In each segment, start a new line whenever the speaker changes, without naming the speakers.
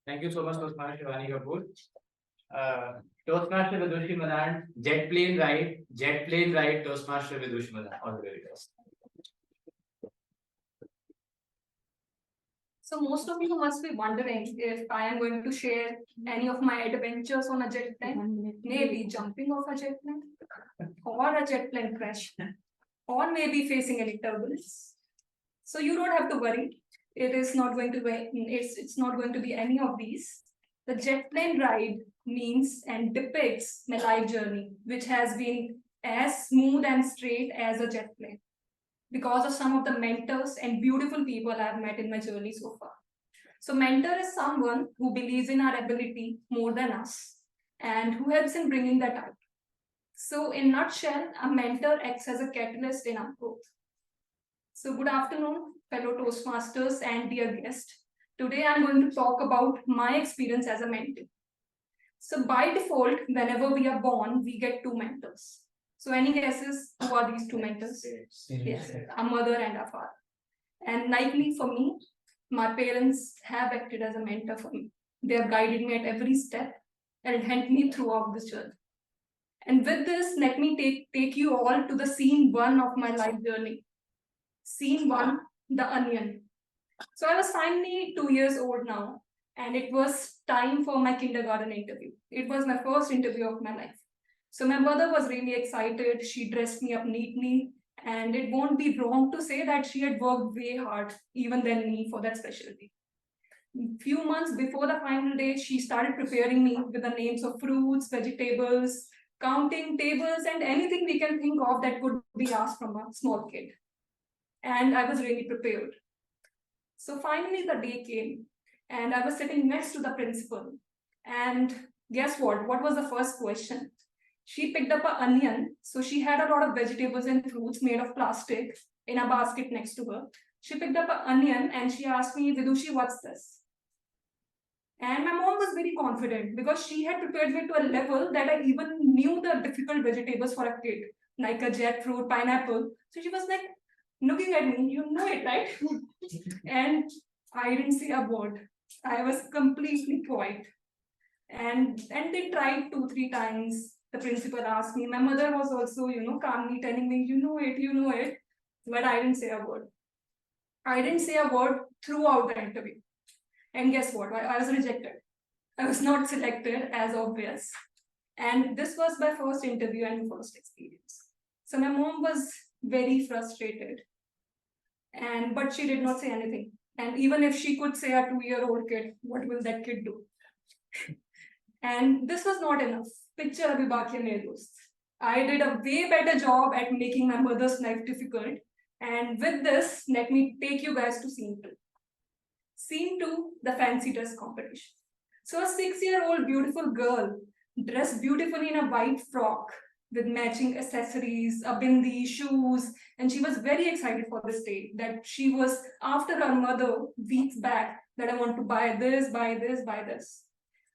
Thank you so much, Toastmaster Shivani Kapoor. Toastmaster Vidushi Madan, jet plane ride, Toastmaster Vidushi Madan. All the very best.
So most of you must be wondering if I am going to share any of my adventures on a jet plane, maybe jumping off a jet plane, or a jet plane crash, or maybe facing any turbulence. So you don't have to worry. It is not going to be. It's not going to be any of these. The jet plane ride means and depicts my life journey, which has been as smooth and straight as a jet plane, because of some of the mentors and beautiful people I've met in my journey so far. So, mentor is someone who believes in our ability more than us and who helps in bringing that out. So, in nutshell, a mentor acts as a catalyst in our growth. So, good afternoon, fellow Toastmasters and dear guest. Today, I'm going to talk about my experience as a mentor. So, by default, whenever we are born, we get two mentors. So, any guesses who are these two mentors? Yes, a mother and a father. And likely for me, my parents have acted as a mentor for me. They have guided me at every step and helped me throughout this journey. And with this, let me take you all to the scene one of my life journey. Scene one, the onion. So I was finally 2 years old now, and it was time for my kindergarten interview. It was my first interview of my life. So my mother was really excited. She dressed me up neatly, and it won't be wrong to say that she had worked way hard, even than me, for that specialty. Few months before the final day, she started preparing me with the names of fruits, vegetables, counting tables, and anything we can think of that could be asked from a small kid. And I was really prepared. So finally, the day came, and I was sitting next to the principal. And guess what? What was the first question? She picked up an onion. So she had a lot of vegetables and fruits made of plastic in a basket next to her. She picked up an onion and she asked me, Vidushi, what's this? And my mom was very confident because she had prepared me to a level that I even knew the difficult vegetables for a kid, like a jackfruit, pineapple. So she was like looking at me, you know it, right? And I didn't say a word. I was completely quiet. And they tried 2, 3 times. The principal asked me. My mother was also, calmly telling me, you know it. But I didn't say a word. I didn't say a word throughout the interview. And guess what? I was rejected. I was not selected, as obvious. And this was my first interview and first experience. So my mom was very frustrated. But she did not say anything. And even if she could say a 2-year-old kid, what will that kid do? And this was not enough. Picture abhi baki hai mere dost. I did a way better job at making my mother's life difficult. And with this, let me take you guys to scene two. Scene two, the fancy dress competition. So a 6-year-old beautiful girl dressed beautifully in a white frock with matching accessories, a bindi, shoes, and she was very excited for this day. That she was after her mother weeks back that I want to buy this, buy this, buy this.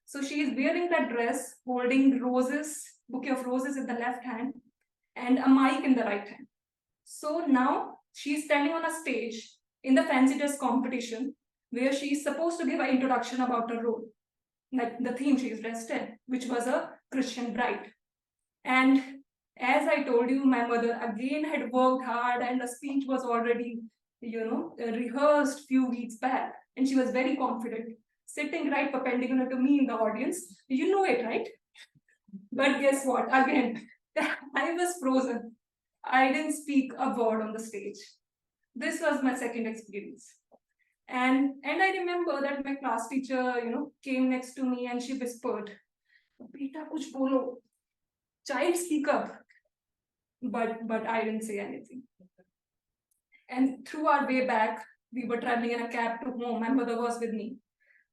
So she is wearing that dress, holding roses, bouquet of roses in the left hand, and a mic in the right hand. So now she's standing on a stage in the fancy dress competition where she is supposed to give an introduction about her role, like the theme she is dressed in, which was a Christian bride. And as I told you, my mother again had worked hard, and the speech was already, rehearsed few weeks back, and she was very confident, sitting right perpendicular to me in the audience. You know it, right? But guess what? Again, I was frozen. I didn't speak a word on the stage. This was my second experience. And I remember that my class teacher, came next to me and she whispered, "Beta, kuch bolo. Child, speak up." But I didn't say anything. And through our way back, we were traveling in a cab to home. My mother was with me,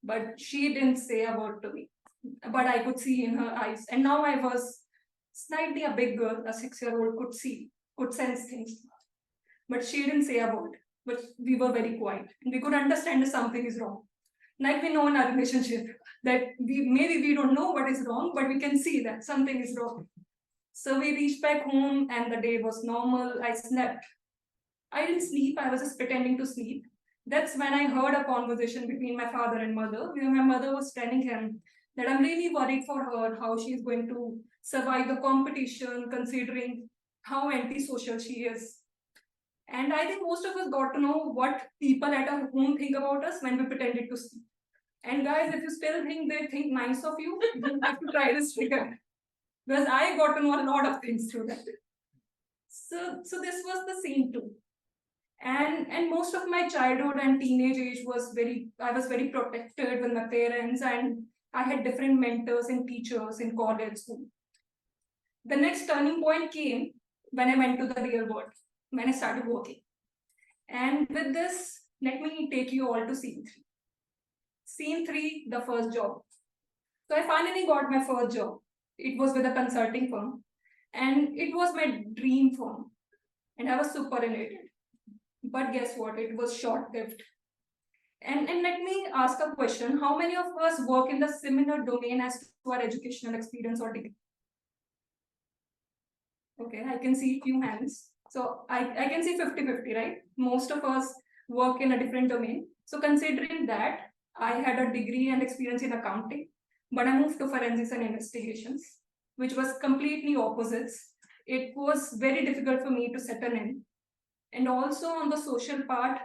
but she didn't say a word to me. But I could see in her eyes. And now I was slightly a big girl, a 6-year-old could sense things. But she didn't say a word. But we were very quiet. And we could understand that something is wrong. Like we know in our relationship that maybe we don't know what is wrong, but we can see that something is wrong. So we reached back home and the day was normal. I slept. I didn't sleep. I was just pretending to sleep. That's when I heard a conversation between my father and mother, where my mother was telling him that I'm really worried for her, how she's going to survive the competition, considering how antisocial she is. And I think most of us got to know what people at our home think about us when we pretended to sleep. And guys, if you still think they think nice of you, you have to try this trigger. Because I got to know a lot of things through that. So this was the scene too. And most of my childhood and teenage age I was very protected with my parents, and I had different mentors and teachers in college school. The next turning point came when I went to the real world, when I started working. And with this, let me take you all to scene 3. Scene 3, the first job. So I finally got my first job. It was with a consulting firm, and it was my dream firm. And I was super elated. But guess what? It was short-lived. And let me ask a question. How many of us work in the similar domain as to our educational experience or degree? Okay, I can see few hands. So I can see 50-50, right? Most of us work in a different domain. So considering that, I had a degree and experience in accounting, but I moved to forensics and investigations, which was completely opposites. It was very difficult for me to settle in. And also on the social part,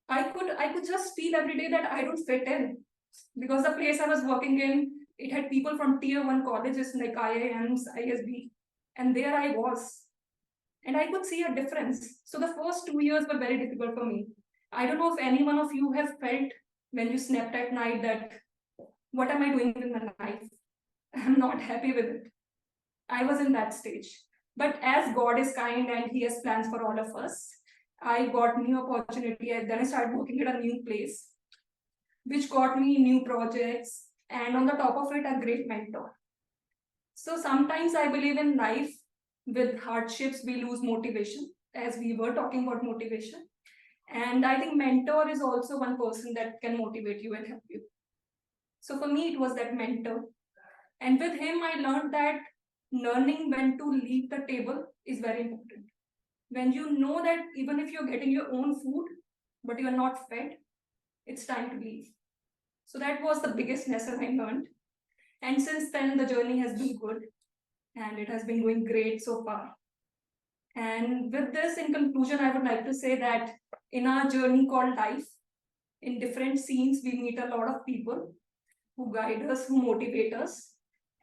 I could just feel every day that I don't fit in, because the place I was working in, it had people from tier 1 colleges like IIMs, ISB, and there I was. And I could see a difference. So the first 2 years were very difficult for me. I don't know if any one of you have felt when you slept at night that, what am I doing with my life? I'm not happy with it. I was in that stage. But as God is kind and He has plans for all of us, I got new opportunity, and then I started working at a new place, which got me new projects, and on the top of it, a great mentor. So sometimes I believe in life, with hardships, we lose motivation, as we were talking about motivation. And I think mentor is also one person that can motivate you and help you. So for me, it was that mentor. And with him, I learned that learning when to leave the table is very important. When you know that even if you're getting your own food, but you're not fed, it's time to leave. So that was the biggest lesson I learned. And since then, the journey has been good, and it has been going great so far. And with this, in conclusion, I would like to say that in our journey called life, in different scenes, we meet a lot of people who guide us, who motivate us.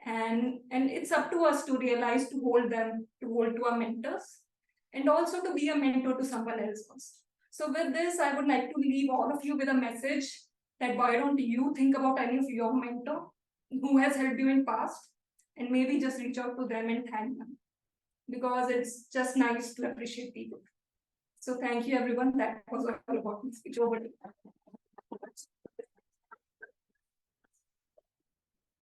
And it's up to us to realize, to hold to our mentors, and also to be a mentor to someone else also. So with this, I would like to leave all of you with a message that why don't you think about any of your mentor who has helped you in past, and maybe just reach out to them and thank them, because it's just nice to appreciate people. So thank you, everyone. That was all about my speech. Over to you.